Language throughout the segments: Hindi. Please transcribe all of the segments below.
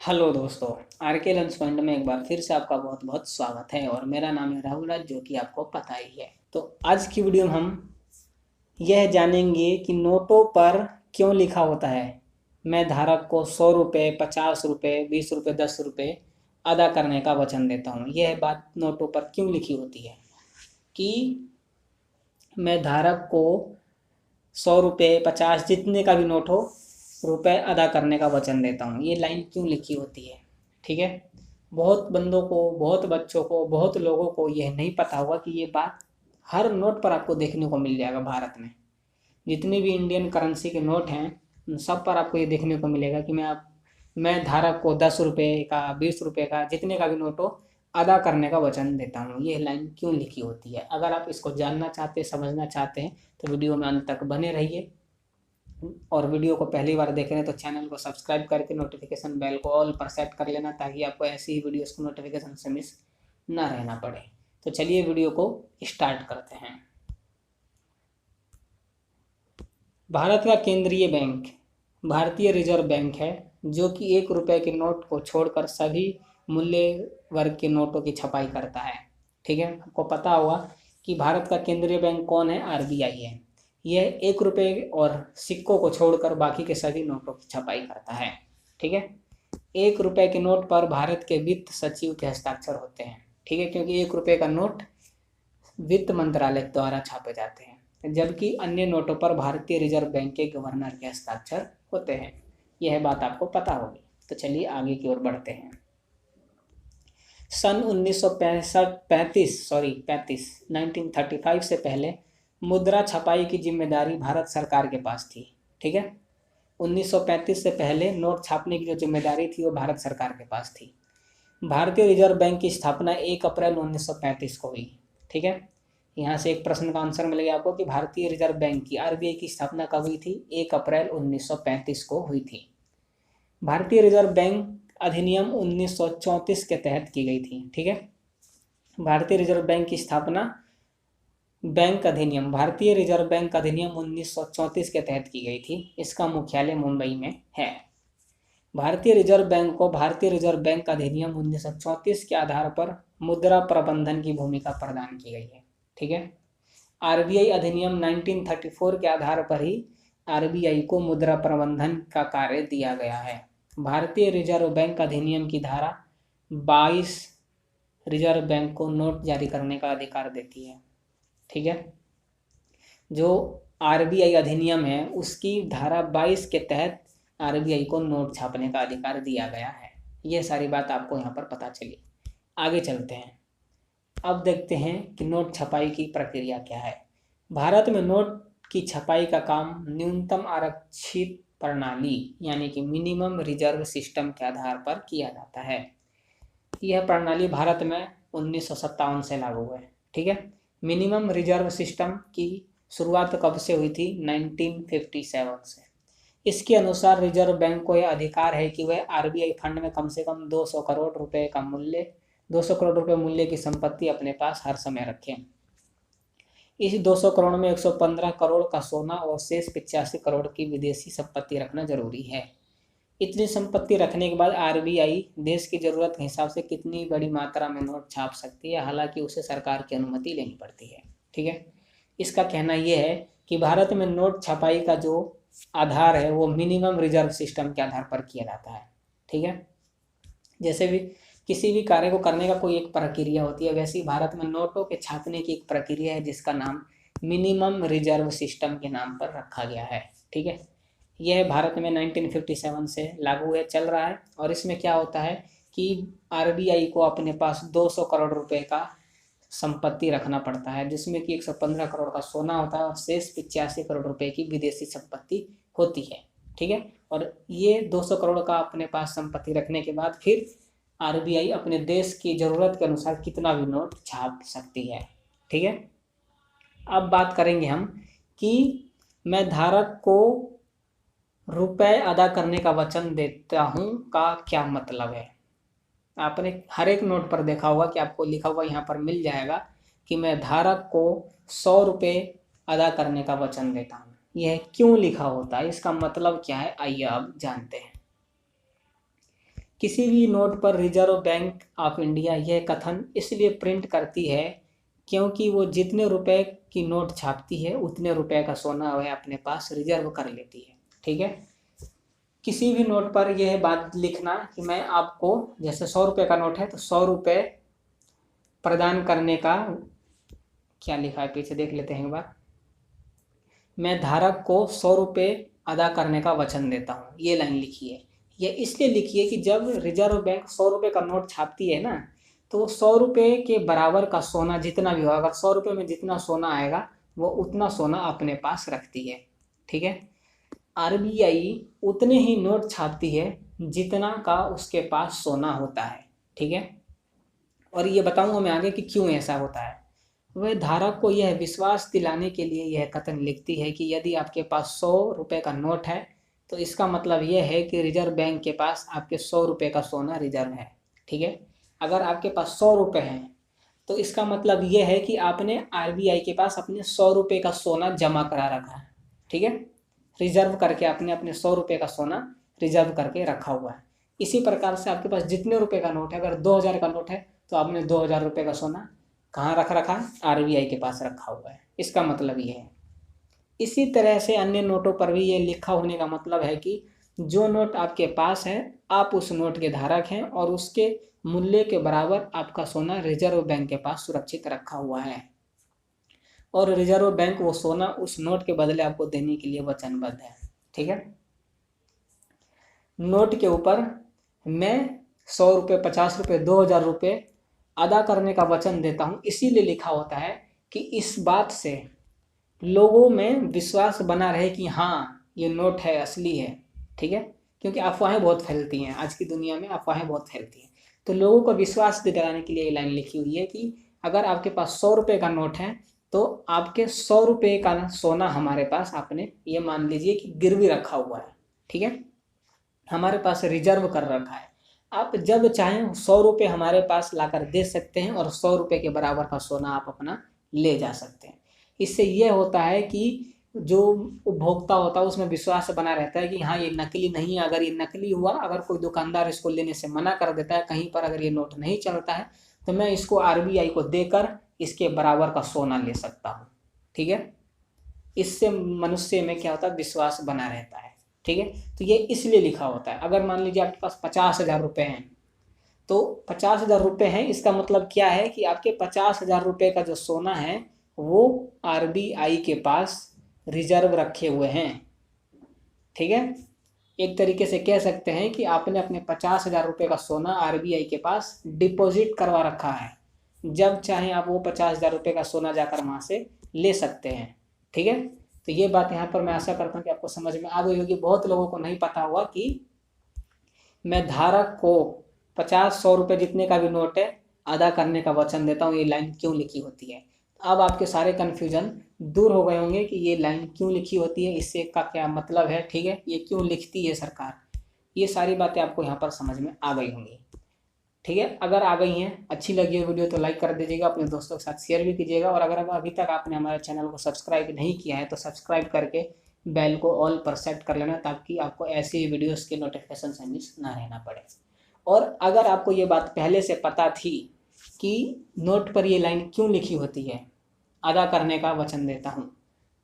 हेलो दोस्तों। आर के लंच पॉइंट में एक बार फिर से आपका बहुत बहुत स्वागत है और मेरा नाम है राहुल राज, जो कि आपको पता ही है। तो आज की वीडियो में हम यह जानेंगे कि नोटों पर क्यों लिखा होता है मैं धारक को 100 रुपये, 50 रुपये, 20 रुपये, 10 रुपये अदा करने का वचन देता हूँ। यह बात नोटों पर क्यों लिखी होती है कि मैं धारक को 100 रुपये, 50, जितने का भी नोट हो, रुपए अदा करने का वचन देता हूँ। ये लाइन क्यों लिखी होती है? ठीक है। बहुत बंदों को, बहुत बच्चों को, बहुत लोगों को यह नहीं पता होगा कि ये बात हर नोट पर आपको देखने को मिल जाएगा। भारत में जितने भी इंडियन करेंसी के नोट हैं उन सब पर आपको ये देखने को मिलेगा कि मैं धारक को 10 रुपये का, 20 रुपये का, जितने का भी नोट हो, अदा करने का वचन देता हूँ। ये लाइन क्यों लिखी होती है? अगर आप इसको जानना चाहते हैं, समझना चाहते हैं, तो वीडियो में अंत तक बने रहिए। और वीडियो को पहली बार देख रहे हैं तो चैनल को सब्सक्राइब करके नोटिफिकेशन बेल को ऑल पर सेट कर लेना, ताकि आपको ऐसी ही वीडियोस को नोटिफिकेशन से मिस ना रहना पड़े। तो चलिए वीडियो को स्टार्ट करते हैं। भारत का केंद्रीय बैंक भारतीय रिजर्व बैंक है, जो कि 1 रुपए के नोट को छोड़कर सभी मूल्य वर्ग के नोटों की छपाई करता है। ठीक है। आपको पता होगा कि भारत का केंद्रीय बैंक कौन है? आरबीआई है। यह 1 रुपए और सिक्कों को छोड़कर बाकी के सभी नोटों की छपाई करता है। ठीक है। 1 रुपए के नोट पर भारत के वित्त सचिव के हस्ताक्षर होते हैं। ठीक है, क्योंकि 1 रुपए का नोट वित्त मंत्रालय द्वारा छापे जाते हैं, जबकि अन्य नोटों पर भारतीय रिजर्व बैंक के गवर्नर के हस्ताक्षर होते हैं। यह बात आपको पता होगी। तो चलिए आगे की ओर बढ़ते हैं। सन 1935 से पहले मुद्रा छपाई की जिम्मेदारी भारत सरकार के पास थी। ठीक है। 1935 से पहले नोट छापने की जो जिम्मेदारी थी वो भारत सरकार के पास थी। भारतीय रिजर्व बैंक की स्थापना 1 अप्रैल 1935 को हुई। ठीक है। यहाँ से एक प्रश्न का आंसर मिल गया आपको कि भारतीय रिजर्व बैंक की, आरबीआई की स्थापना कब हुई थी? 1 अप्रैल 1935 को हुई थी। भारतीय रिजर्व बैंक अधिनियम 1934 के तहत की गई थी। ठीक है। भारतीय रिजर्व बैंक की स्थापना भारतीय रिजर्व बैंक अधिनियम 1934 के तहत की गई थी। इसका मुख्यालय मुंबई में है। भारतीय रिजर्व बैंक को भारतीय रिजर्व बैंक अधिनियम 1934 के आधार पर मुद्रा प्रबंधन की भूमिका प्रदान की गई है। ठीक है। आरबीआई अधिनियम 1934 के आधार पर ही आरबीआई को मुद्रा प्रबंधन का कार्य दिया गया है। भारतीय रिजर्व बैंक अधिनियम की धारा 22 रिजर्व बैंक को नोट जारी करने का अधिकार देती है। ठीक है। जो आरबीआई अधिनियम है उसकी धारा 22 के तहत आरबीआई को नोट छापने का अधिकार दिया गया है। ये सारी बात आपको यहाँ पर पता चली। आगे चलते हैं। अब देखते हैं कि नोट छपाई की प्रक्रिया क्या है। भारत में नोट की छपाई का काम न्यूनतम आरक्षित प्रणाली यानी कि मिनिमम रिजर्व सिस्टम के आधार पर किया जाता है। यह प्रणाली भारत में 1957 से लागू है। ठीक है। मिनिमम रिजर्व सिस्टम की शुरुआत कब से हुई थी? 1957 से। इसके अनुसार रिजर्व बैंक को यह अधिकार है कि वह आरबीआई फंड में कम से कम 200 करोड़ रुपए का मूल्य 200 करोड़ रुपए मूल्य की संपत्ति अपने पास हर समय रखें। इस 200 करोड़ में 115 करोड़ का सोना और शेष 85 करोड़ की विदेशी संपत्ति रखना जरूरी है। इतनी संपत्ति रखने के बाद आरबीआई देश की जरूरत के हिसाब से कितनी बड़ी मात्रा में नोट छाप सकती है, हालांकि उसे सरकार की अनुमति लेनी पड़ती है। ठीक है। इसका कहना यह है कि भारत में नोट छपाई का जो आधार है वो मिनिमम रिजर्व सिस्टम के आधार पर किया जाता है। ठीक है। जैसे भी किसी भी कार्य को करने का कोई एक प्रक्रिया होती है, वैसे ही भारत में नोटों के छापने की एक प्रक्रिया है जिसका नाम मिनिमम रिजर्व सिस्टम के नाम पर रखा गया है। ठीक है। यह भारत में 1957 से लागू है, चल रहा है। और इसमें क्या होता है कि आरबीआई को अपने पास 200 करोड़ रुपए का संपत्ति रखना पड़ता है, जिसमें कि 115 करोड़ का सोना होता है और शेष 85 करोड़ रुपए की विदेशी संपत्ति होती है। ठीक है। और ये 200 करोड़ का अपने पास संपत्ति रखने के बाद फिर आरबीआई अपने देश की ज़रूरत के अनुसार कितना भी नोट छाप सकती है। ठीक है। अब बात करेंगे हम कि मैं धारक को रुपए अदा करने का वचन देता हूँ का क्या मतलब है। आपने हर एक नोट पर देखा होगा कि आपको लिखा हुआ यहाँ पर मिल जाएगा कि मैं धारक को 100 रुपये अदा करने का वचन देता हूँ। यह क्यों लिखा होता है, इसका मतलब क्या है, आइए अब जानते हैं। किसी भी नोट पर रिजर्व बैंक ऑफ इंडिया यह कथन इसलिए प्रिंट करती है क्योंकि वो जितने रुपए की नोट छापती है उतने रुपए का सोना वह अपने पास रिजर्व कर लेती है। ठीक है, किसी भी नोट पर यह बात लिखना कि मैं आपको, जैसे 100 रुपये का नोट है तो 100 रुपये प्रदान करने का, क्या लिखा है पीछे देख लेते हैं एक बार, मैं धारक को 100 रुपये अदा करने का वचन देता हूँ, ये लाइन लिखी है। ये इसलिए लिखी है कि जब रिजर्व बैंक 100 रुपये का नोट छापती है ना, तो 100 रुपये के बराबर का सोना जितना भी होगा, अगर 100 रुपये में जितना सोना आएगा वो उतना सोना अपने पास रखती है। ठीक है, आरबीआई उतने ही नोट छापती है जितना का उसके पास सोना होता है। ठीक है, और ये बताऊंगा मैं आगे कि क्यों ऐसा होता है। वह धारक को यह विश्वास दिलाने के लिए यह कथन लिखती है कि यदि आपके पास 100 रुपये का नोट है तो इसका मतलब यह है कि रिजर्व बैंक के पास आपके 100 रुपये का सोना रिजर्व है। ठीक है, अगर आपके पास 100 रुपये हैं तो इसका मतलब यह है कि आपने आरबीआई के पास अपने 100 रुपये का सोना जमा करा रखा है। ठीक है, रिजर्व करके आपने अपने 100 रुपये का सोना रिजर्व करके रखा हुआ है। इसी प्रकार से आपके पास जितने रुपये का नोट है, अगर 2000 का नोट है तो आपने 2000 रुपये का सोना कहाँ रखा है, आरबीआई के पास रखा हुआ है। इसका मतलब ये है। इसी तरह से अन्य नोटों पर भी ये लिखा होने का मतलब है कि जो नोट आपके पास है आप उस नोट के धारक हैं और उसके मूल्य के बराबर आपका सोना रिजर्व बैंक के पास सुरक्षित रखा हुआ है, और रिजर्व बैंक वो सोना उस नोट के बदले आपको देने के लिए वचनबद्ध है। ठीक है, नोट के ऊपर मैं 100 रुपये, 50 रुपये, 2000 रुपये अदा करने का वचन देता हूँ, इसीलिए लिखा होता है कि इस बात से लोगों में विश्वास बना रहे कि हाँ ये नोट है, असली है। ठीक है, क्योंकि अफवाहें बहुत फैलती हैं, आज की दुनिया में अफवाहें बहुत फैलती हैं, तो लोगों को विश्वास दिलाने के लिए ये लाइन लिखी हुई है कि अगर आपके पास 100 रुपये का नोट है तो आपके 100 रुपये का सोना हमारे पास, आपने ये मान लीजिए कि गिरवी रखा हुआ है। ठीक है, हमारे पास रिजर्व कर रखा है। आप जब चाहें 100 रुपये हमारे पास लाकर दे सकते हैं और 100 रुपये के बराबर का सोना आप अपना ले जा सकते हैं। इससे यह होता है कि जो उपभोक्ता होता है उसमें विश्वास बना रहता है कि हाँ ये नकली नहीं है। अगर ये नकली हुआ, अगर कोई दुकानदार इसको लेने से मना कर देता है, कहीं पर अगर ये नोट नहीं चलता है, तो मैं इसको आरबीआई को देकर इसके बराबर का सोना ले सकता हूँ। ठीक है, इससे मनुष्य में क्या होता है, विश्वास बना रहता है। ठीक है, तो ये इसलिए लिखा होता है। अगर मान लीजिए आपके पास 50,000 रुपये हैं, तो 50,000 रुपये हैं, इसका मतलब क्या है कि आपके 50,000 रुपये का जो सोना है वो आरबीआई के पास रिजर्व रखे हुए हैं। ठीक है, एक तरीके से कह सकते हैं कि आपने अपने 50,000 रुपये का सोना आरबीआई के पास डिपॉजिट करवा रखा है, जब चाहे आप वो 50,000 रुपये का सोना जाकर वहाँ से ले सकते हैं। ठीक है, तो ये बात यहाँ पर मैं आशा करता हूँ कि आपको समझ में आ गई होगी। बहुत लोगों को नहीं पता हुआ कि मैं धारक को 50-100 रुपये जितने का भी नोट है अदा करने का वचन देता हूँ, ये लाइन क्यों लिखी होती है। अब आपके सारे कन्फ्यूजन दूर हो गए होंगे कि ये लाइन क्यों लिखी होती है, इससे का क्या मतलब है। ठीक है, ये क्यों लिखती है सरकार, ये सारी बातें आपको यहाँ पर समझ में आ गई होंगी। ठीक है, अगर आ गई हैं, अच्छी लगी है वीडियो तो लाइक कर दीजिएगा, अपने दोस्तों के साथ शेयर भी कीजिएगा, और अगर अभी तक आपने हमारे चैनल को सब्सक्राइब नहीं किया है तो सब्सक्राइब करके बेल को ऑल पर सेट कर लेना, ताकि आपको ऐसी वीडियोस के नोटिफिकेशन से मिस ना रहना पड़े। और अगर आपको ये बात पहले से पता थी कि नोट पर ये लाइन क्यों लिखी होती है, अदा करने का वचन देता हूँ,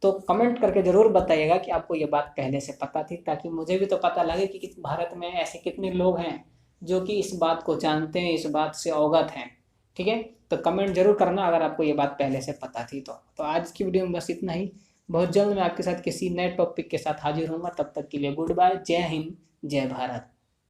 तो कमेंट करके ज़रूर बताइएगा कि आपको ये बात पहले से पता थी, ताकि मुझे भी तो पता लगे कि भारत में ऐसे कितने लोग हैं जो कि इस बात को जानते हैं, इस बात से अवगत हैं। ठीक है, तो कमेंट जरूर करना अगर आपको ये बात पहले से पता थी तो आज की वीडियो में बस इतना ही। बहुत जल्द मैं आपके साथ किसी नए टॉपिक के साथ हाजिर होऊंगा, तब तक के लिए गुड बाय, जय हिंद, जय भारत।